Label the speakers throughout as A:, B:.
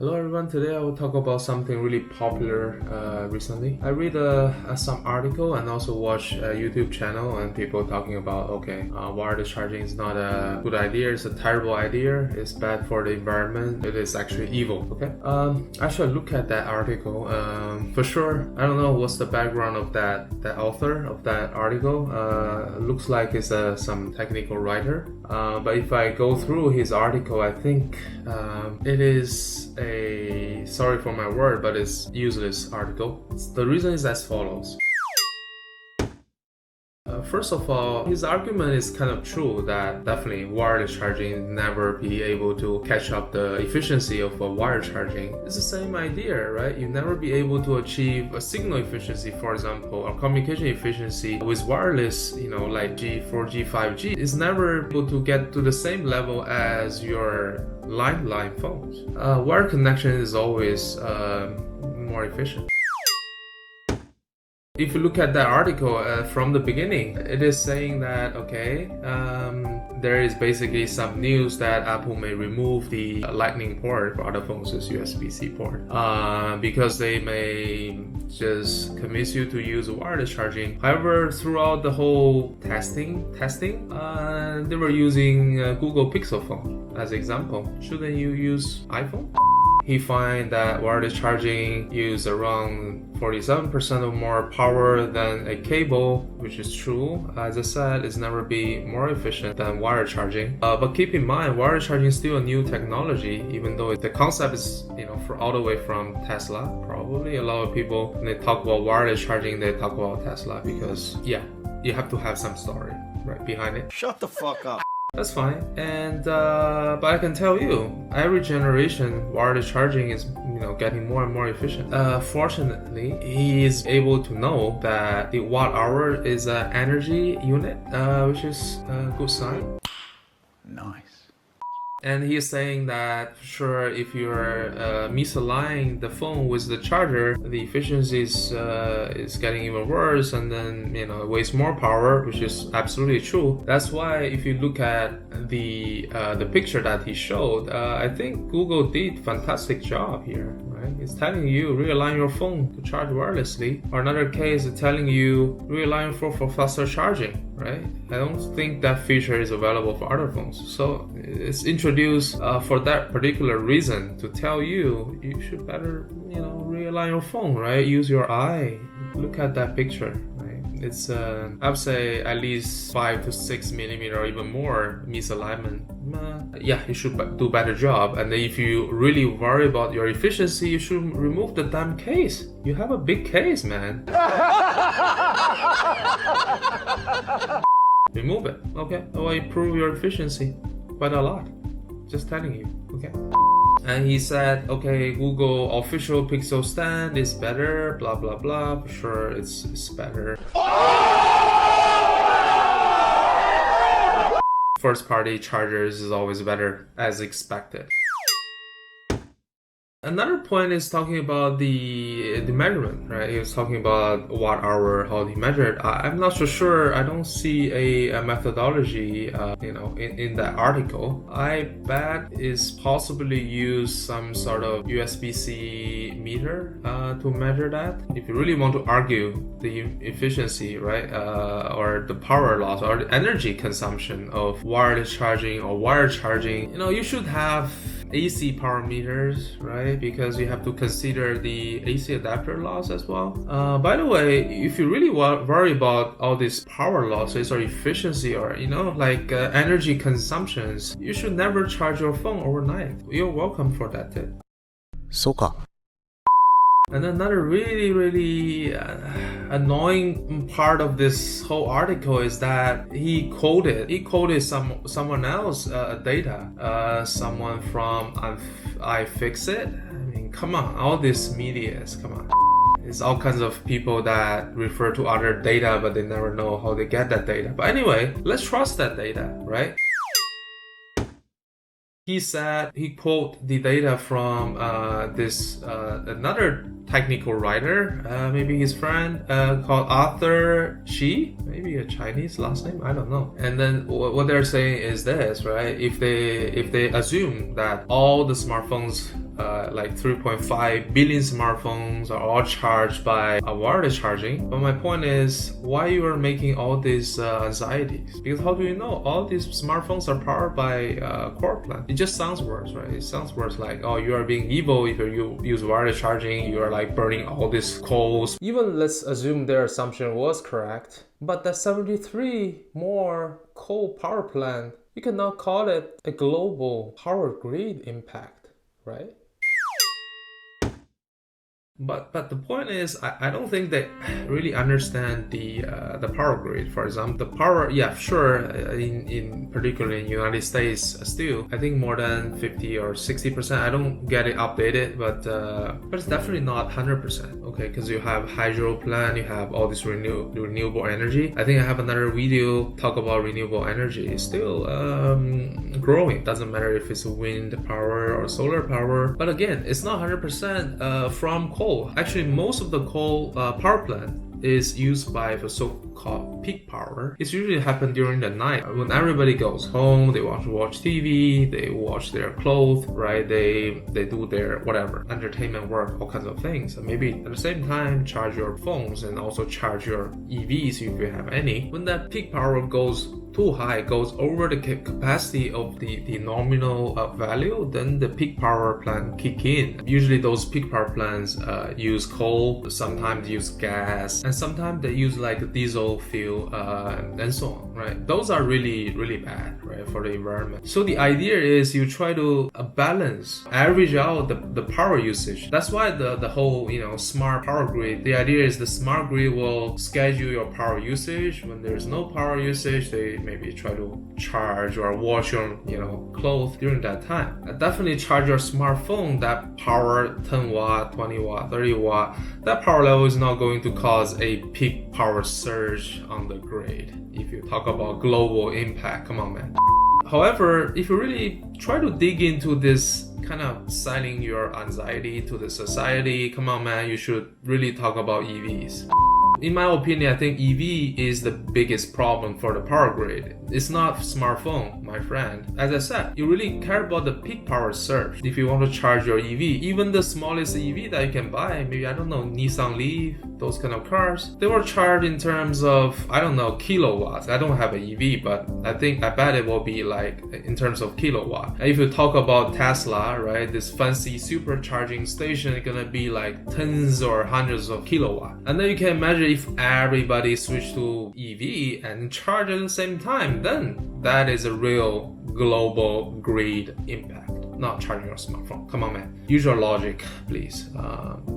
A: Hello everyone, today I will talk about something really popular recently. I read some article and also watch a YouTube channel and people talking about, wireless charging is not a good idea, it's a terrible idea, it's bad for the environment, it is actually evil, okay? Actually look at that article. For sure, I don't know what's the background of that author of that article. Looks like it's some technical writer. But if I go through his article, I think it is sorry for my word, but it's useless article. The reason is as follows. First of all, his argument is kind of true that definitely wireless charging never be able to catch up the efficiency of a wire charging. It's the same idea, right? You never be able to achieve a signal efficiency, for example, or communication efficiency with wireless, like 4G, 5G. It's never able to get to the same level as your line phones. Wire connection is always more efficient. If you look at that article from the beginning, it is saying that, there is basically some news that Apple may remove the lightning port for other phones as USB-C port because they may just convince you to use wireless charging. However, throughout the whole testing, they were using Google Pixel phone as example. Shouldn't you use iPhone? He find that wireless charging use around 47% of more power than a cable, which is true. As I said, it's never be more efficient than wire charging. But keep in mind, wire charging is still a new technology, even though the concept is, for all the way from Tesla. Probably a lot of people, when they talk about wireless charging, they talk about Tesla because, you have to have some story right behind it.
B: Shut the fuck up.
A: That's fine, and but I can tell you, every generation wireless charging is getting more and more efficient. Fortunately, he is able to know that the watt hour is an energy unit, which is a good sign.
B: Nice. And
A: he is saying that sure, if you're misaligning the phone with the charger, the efficiency is getting even worse, and then it wastes more power, which is absolutely true. That's why if you look at the picture that he showed, I think Google did fantastic job here. Right? It's telling you realign your phone to charge wirelessly, or another case is telling you realign your phone for faster charging. Right? I don't think that feature is available for other phones. So it's introduced for that particular reason to tell you should better realign your phone. Right? Use your eye. Look at that picture. It's I would say at least 5 to 6 millimeter or even more misalignment. You should do better job. And if you really worry about your efficiency, you should remove the damn case. You have a big case, man. Remove it, okay? That will improve your efficiency quite a lot. Just telling you, okay? And he said, Google official Pixel stand is better, blah blah blah. For sure, it's better. First party chargers is always better, as expected. Another point is talking about the measurement, right? He was talking about watt hour, how he measured. I'm not so sure. I don't see a methodology, in that article. I bet is possibly use some sort of USB-C meter to measure that. If you really want to argue the efficiency, right, or the power loss or the energy consumption of wireless charging or wire charging, you should have AC power meters, right? Because you have to consider the AC adapter loss as well. By the way, if you really worry about all these power losses or efficiency or energy consumptions, you should never charge your phone overnight. You're welcome for that tip.
B: Soka.
A: And another really annoying part of this whole article is that he quoted someone else data, someone from iFixit. I mean, come on, all this media is, come on. It's all kinds of people that refer to other data, but they never know how they get that data. But anyway, let's trust that data, right? He said he quote the data from this another technical writer, maybe his friend called LJ-Qi, maybe a Chinese last name, I don't know. And then what they're saying is this, right? If they assume that all the smartphones like 3.5 billion smartphones are all charged by wireless charging. But my point is, why you are making all these anxieties? Because how do you know all these smartphones are powered by core plant? It just sounds worse, right? It sounds worse like, oh, you are being evil if you use wireless charging, you are like burning all these coals. Even let's assume their assumption was correct, but that 73 more coal power plant, you can now call it a global power grid impact, right? But the point is, I don't think they really understand the power grid. For example, the power, yeah, sure, in particularly in United States, still I think more than 50 or 60%. I don't get it updated, but it's definitely not 100%. Okay, because you have hydro plant, you have all this renewable energy. I think I have another video talk about renewable energy. It's still growing. Doesn't matter if it's wind power or solar power. But again, it's not 100% from coal. Actually, most of the coal power plant is used by the so-called peak power. It's usually happen during the night when everybody goes home. They want to watch TV, they wash their clothes, right? They do their whatever entertainment work, all kinds of things. And maybe at the same time charge your phones and also charge your EVs if you have any. When that peak power goes too high, goes over the capacity of the nominal value, then the peak power plant kick in. Usually those peak power plants use coal, sometimes use gas, and sometimes they use like diesel fuel and so on, right? Those are really, really bad, right, for the environment. So the idea is you try to balance, average out the power usage. That's why the whole, smart power grid, the idea is the smart grid will schedule your power usage. When there's no power usage, they maybe try to charge or wash your clothes during that time. Definitely charge your smartphone. That power 10 watt, 20 watt, 30 watt, that power level is not going to cause a peak power surge on the grid. If you talk about global impact, come on, man. However, if you really try to dig into this kind of selling your anxiety to the society, come on, man, you should really talk about EVs. In my opinion, I think EV is the biggest problem for the power grid. It's not smartphone, my friend. As I said, you really care about the peak power surge. If you want to charge your EV, even the smallest EV that you can buy, maybe, I don't know, Nissan Leaf, those kind of cars, they were charged in terms of, I don't know, kilowatts. I don't have an EV, but I bet it will be like in terms of kilowatt. And if you talk about Tesla, right, this fancy supercharging station is gonna be like tens or hundreds of kilowatt. And then you can imagine if everybody switch to EV and charge at the same time, then that is a real global grid impact. Not charging your smartphone. Come on, man. Use your logic, please.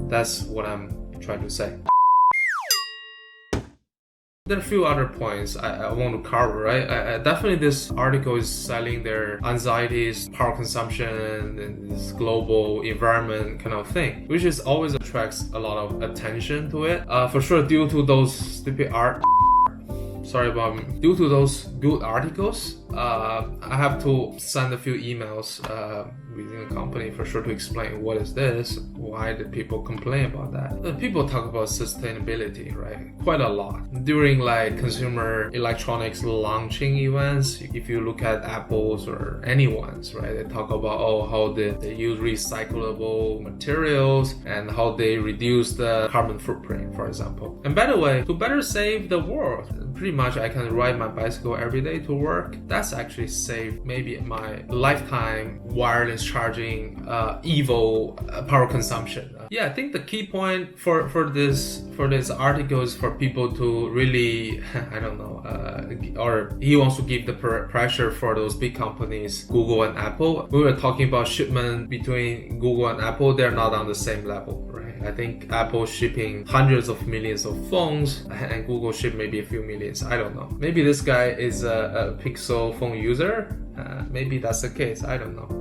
A: That's what I'm trying to say. There are a few other points I want to cover, right? Definitely this article is selling their anxieties, power consumption, and this global environment kind of thing, which is always attracts a lot of attention to it. For sure, due to those stupid due to those good articles, I have to send a few emails within the company for sure to explain what is this, why did people complain about that. People talk about sustainability, right, quite a lot during like consumer electronics launching events. If you look at Apple's or anyone's, right, they talk about how they use recyclable materials and how they reduce the carbon footprint, for example. And by the way, to better save the world, pretty much I can ride my bicycle every day to work. That's actually saved maybe my lifetime wireless charging evil power consumption. Yeah, I think the key point for this article is for people to really I don't know, or he wants to give the pressure for those big companies, Google and Apple. We were talking about shipment between Google and Apple. They're not on the same level, right? I think Apple shipping hundreds of millions of phones and Google ship maybe a few millions. I don't know. Maybe this guy is a Pixel phone user. Maybe that's the case. I don't know.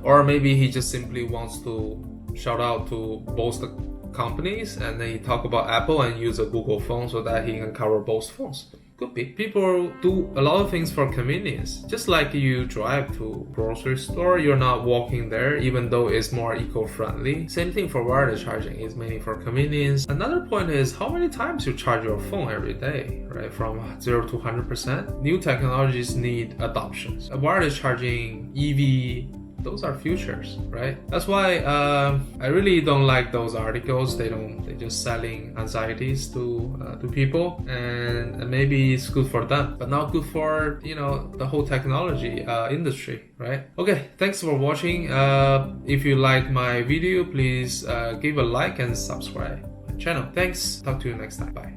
A: Or maybe he just simply wants to shout out to both the companies and then he talk about Apple and use a Google phone so that he can cover both phones. Could be. People do a lot of things for convenience. Just like you drive to grocery store, you're not walking there, even though it's more eco-friendly. Same thing for wireless charging. It's mainly for convenience. Another point is how many times you charge your phone every day, right? From 0 to 100%. New technologies need adoptions. Wireless charging, EV, those are futures, right? That's why I really don't like those articles. They're just selling anxieties to people, and maybe it's good for them, but not good for the whole technology industry, right? Okay, thanks for watching. If you like my video, please give a like and subscribe my channel. Thanks. Talk to you next time. Bye.